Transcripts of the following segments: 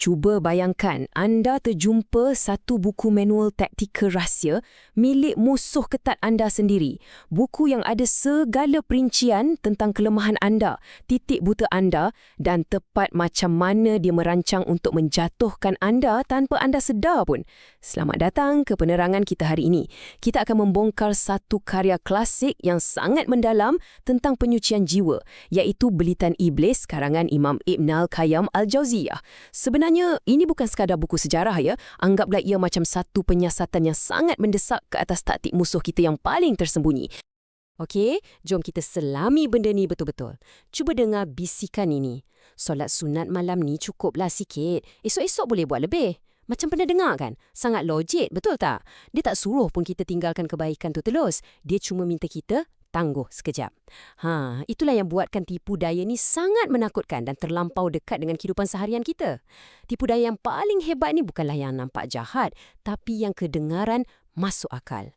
Cuba bayangkan anda terjumpa satu buku manual taktikal rahsia milik musuh ketat anda sendiri. Buku yang ada segala perincian tentang kelemahan anda, titik buta anda dan tepat macam mana dia merancang untuk menjatuhkan anda tanpa anda sedar pun. Selamat datang ke penerangan kita hari ini. Kita akan membongkar satu karya klasik yang sangat mendalam tentang penyucian jiwa, iaitu Belitan Iblis karangan Imam Ibn Al-Qayyim Al-Jauziyah. Sebenarnya ini bukan sekadar buku sejarah ya. Anggaplah ia macam satu penyiasatan yang sangat mendesak ke atas taktik musuh kita yang paling tersembunyi. Okey, jom kita selami benda ni betul-betul. Cuba dengar bisikan ini. Solat sunat malam ni cukuplah sikit. Esok-esok boleh buat lebih. Macam pernah dengar kan? Sangat logik, betul tak? Dia tak suruh pun kita tinggalkan kebaikan tu terus. Dia cuma minta kita tangguh sekejap. Itulah yang buatkan tipu daya ni sangat menakutkan dan terlampau dekat dengan kehidupan seharian kita. Tipu daya yang paling hebat ni bukanlah yang nampak jahat, tapi yang kedengaran masuk akal.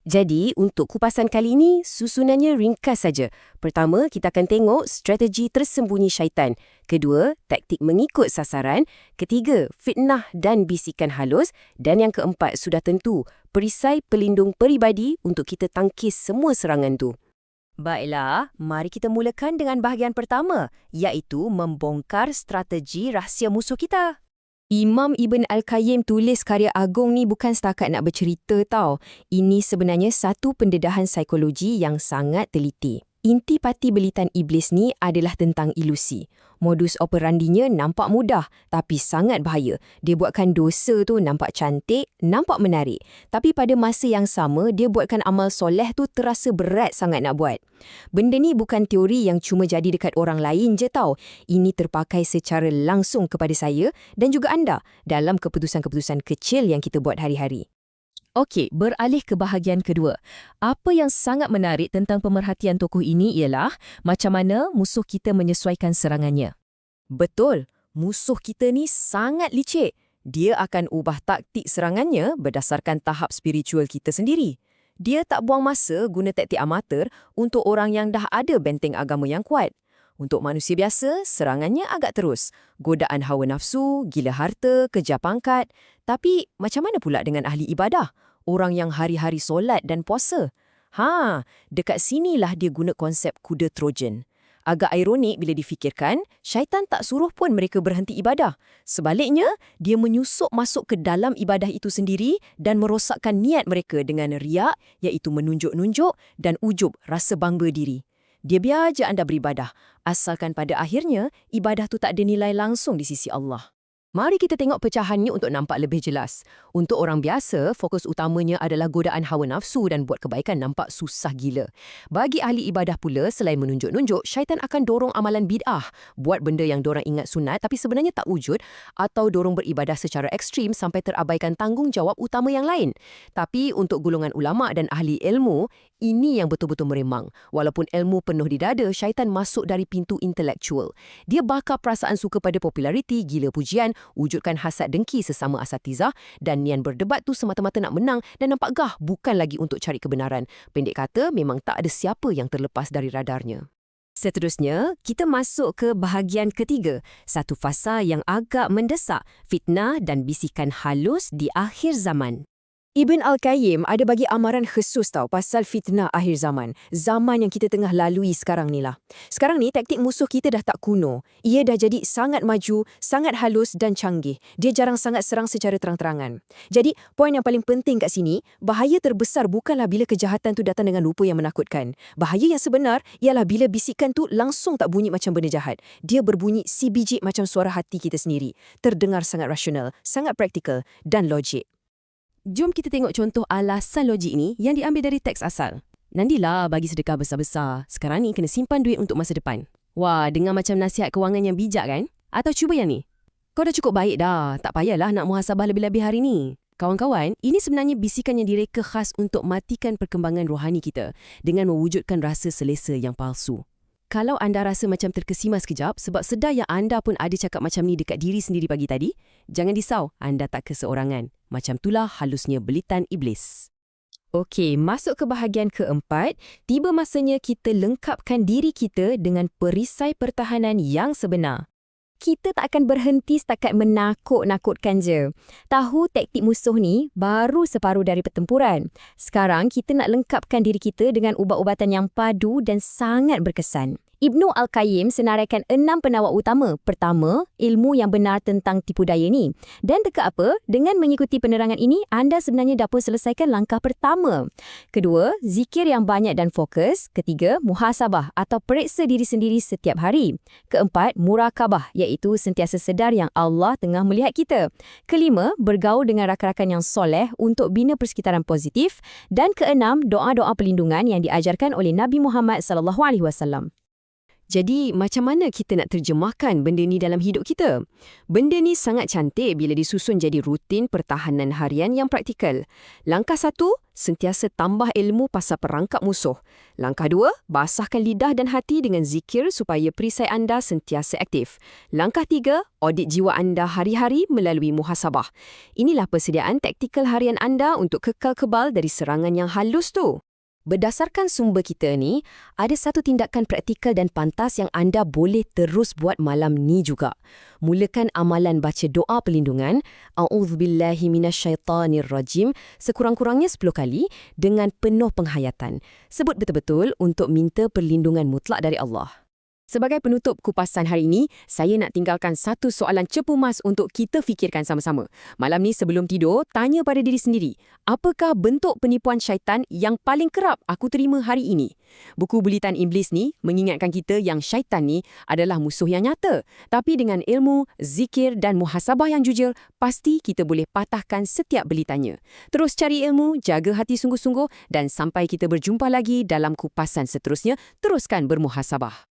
Jadi, untuk kupasan kali ini, susunannya ringkas saja. Pertama, kita akan tengok strategi tersembunyi syaitan. Kedua, taktik mengikut sasaran. Ketiga, fitnah dan bisikan halus. Dan yang keempat, sudah tentu, perisai pelindung peribadi untuk kita tangkis semua serangan tu. Baiklah, mari kita mulakan dengan bahagian pertama, iaitu membongkar strategi rahsia musuh kita. Imam Ibn Al-Qayyim tulis karya agung ni bukan setakat nak bercerita tau. Ini sebenarnya satu pendedahan psikologi yang sangat teliti. Intipati Belitan Iblis ni adalah tentang ilusi. Modus operandinya nampak mudah tapi sangat bahaya. Dia buatkan dosa tu nampak cantik, nampak menarik. Tapi pada masa yang sama, dia buatkan amal soleh tu terasa berat sangat nak buat. Benda ni bukan teori yang cuma jadi dekat orang lain je tau. Ini terpakai secara langsung kepada saya dan juga anda dalam keputusan-keputusan kecil yang kita buat hari-hari. Okey, beralih ke bahagian kedua. Apa yang sangat menarik tentang pemerhatian tokoh ini ialah macam mana musuh kita menyesuaikan serangannya. Betul, musuh kita ni sangat licik. Dia akan ubah taktik serangannya berdasarkan tahap spiritual kita sendiri. Dia tak buang masa guna taktik amatir untuk orang yang dah ada benteng agama yang kuat. Untuk manusia biasa, serangannya agak terus. Godaan hawa nafsu, gila harta, kejar pangkat. Tapi macam mana pula dengan ahli ibadah? Orang yang hari-hari solat dan puasa? Dekat sinilah dia guna konsep kuda Trojan. Agak ironik bila difikirkan, syaitan tak suruh pun mereka berhenti ibadah. Sebaliknya, dia menyusup masuk ke dalam ibadah itu sendiri dan merosakkan niat mereka dengan riak, iaitu menunjuk-nunjuk, dan ujub, rasa bangga diri. Dia biar je anda beribadah, asalkan pada akhirnya ibadah tu tak ada nilai langsung di sisi Allah. Mari kita tengok pecahannya untuk nampak lebih jelas. Untuk orang biasa, fokus utamanya adalah godaan hawa nafsu dan buat kebaikan nampak susah gila. Bagi ahli ibadah pula, selain menunjuk-nunjuk, syaitan akan dorong amalan bid'ah, buat benda yang dorang ingat sunat tapi sebenarnya tak wujud, atau dorong beribadah secara ekstrim sampai terabaikan tanggungjawab utama yang lain. Tapi untuk golongan ulama' dan ahli ilmu, ini yang betul-betul meremang. Walaupun ilmu penuh di dada, syaitan masuk dari pintu intelektual. Dia bakar perasaan suka pada populariti, gila pujian, wujudkan hasad dengki sesama asatizah dan niat berdebat tu semata-mata nak menang dan nampak gah, bukan lagi untuk cari kebenaran. Pendek kata, memang tak ada siapa yang terlepas dari radarnya. Seterusnya, kita masuk ke bahagian ketiga, satu fasa yang agak mendesak, fitnah dan bisikan halus di akhir zaman. Ibn Al-Qayyim ada bagi amaran khusus tau pasal fitnah akhir zaman. Zaman yang kita tengah lalui sekarang ni lah. Sekarang ni taktik musuh kita dah tak kuno. Ia dah jadi sangat maju, sangat halus dan canggih. Dia jarang sangat serang secara terang-terangan. Jadi, poin yang paling penting kat sini, bahaya terbesar bukanlah bila kejahatan tu datang dengan rupa yang menakutkan. Bahaya yang sebenar ialah bila bisikan tu langsung tak bunyi macam benda jahat. Dia berbunyi si biji macam suara hati kita sendiri. Terdengar sangat rasional, sangat praktikal dan logik. Jom kita tengok contoh alasan logik ni yang diambil dari teks asal. Nandilah bagi sedekah besar-besar. Sekarang ni kena simpan duit untuk masa depan. Wah, dengar macam nasihat kewangan yang bijak kan? Atau cuba yang ni. Kau dah cukup baik dah. Tak payahlah nak muhasabah lebih-lebih hari ni. Kawan-kawan, ini sebenarnya bisikan yang direka khas untuk matikan perkembangan rohani kita dengan mewujudkan rasa selesa yang palsu. Kalau anda rasa macam terkesima sekejap sebab sedar yang anda pun ada cakap macam ni dekat diri sendiri pagi tadi, jangan risau, anda tak keseorangan. Macam itulah halusnya Belitan Iblis. Okey, masuk ke bahagian keempat, tiba masanya kita lengkapkan diri kita dengan perisai pertahanan yang sebenar. kita tak akan berhenti setakat menakut-nakutkan je. Tahu taktik musuh ni baru separuh dari pertempuran. Sekarang kita nak lengkapkan diri kita dengan ubat-ubatan yang padu dan sangat berkesan. Ibnu Al-Qayyim senaraikan 6 penawar utama. Pertama, ilmu yang benar tentang tipu daya ni. Dan dekat apa? Dengan mengikuti penerangan ini, anda sebenarnya dapat selesaikan langkah pertama. Kedua, zikir yang banyak dan fokus. Ketiga, muhasabah atau periksa diri sendiri setiap hari. Keempat, murakabah iaitu sentiasa sedar yang Allah tengah melihat kita. Kelima, bergaul dengan rakan-rakan yang soleh untuk bina persekitaran positif. Dan keenam, doa-doa perlindungan yang diajarkan oleh Nabi Muhammad SAW. Jadi, macam mana kita nak terjemahkan benda ni dalam hidup kita? Benda ni sangat cantik bila disusun jadi rutin pertahanan harian yang praktikal. Langkah 1, sentiasa tambah ilmu pasal perangkap musuh. Langkah 2, basahkan lidah dan hati dengan zikir supaya perisai anda sentiasa aktif. Langkah 3, audit jiwa anda hari-hari melalui muhasabah. Inilah persediaan taktikal harian anda untuk kekal kebal dari serangan yang halus tu. Berdasarkan sumber kita ni, ada satu tindakan praktikal dan pantas yang anda boleh terus buat malam ni juga. Mulakan amalan baca doa perlindungan, A'udzubillahi minasyaitanirrajim, sekurang-kurangnya 10 kali dengan penuh penghayatan. Sebut betul-betul untuk minta perlindungan mutlak dari Allah. Sebagai penutup kupasan hari ini, saya nak tinggalkan satu soalan cepu mas untuk kita fikirkan sama-sama. Malam ni sebelum tidur, tanya pada diri sendiri, apakah bentuk penipuan syaitan yang paling kerap aku terima hari ini? Buku Bulitan Iblis ni mengingatkan kita yang syaitan ni adalah musuh yang nyata. Tapi dengan ilmu, zikir dan muhasabah yang jujur, pasti kita boleh patahkan setiap belitannya. Terus cari ilmu, jaga hati sungguh-sungguh dan sampai kita berjumpa lagi dalam kupasan seterusnya, teruskan bermuhasabah.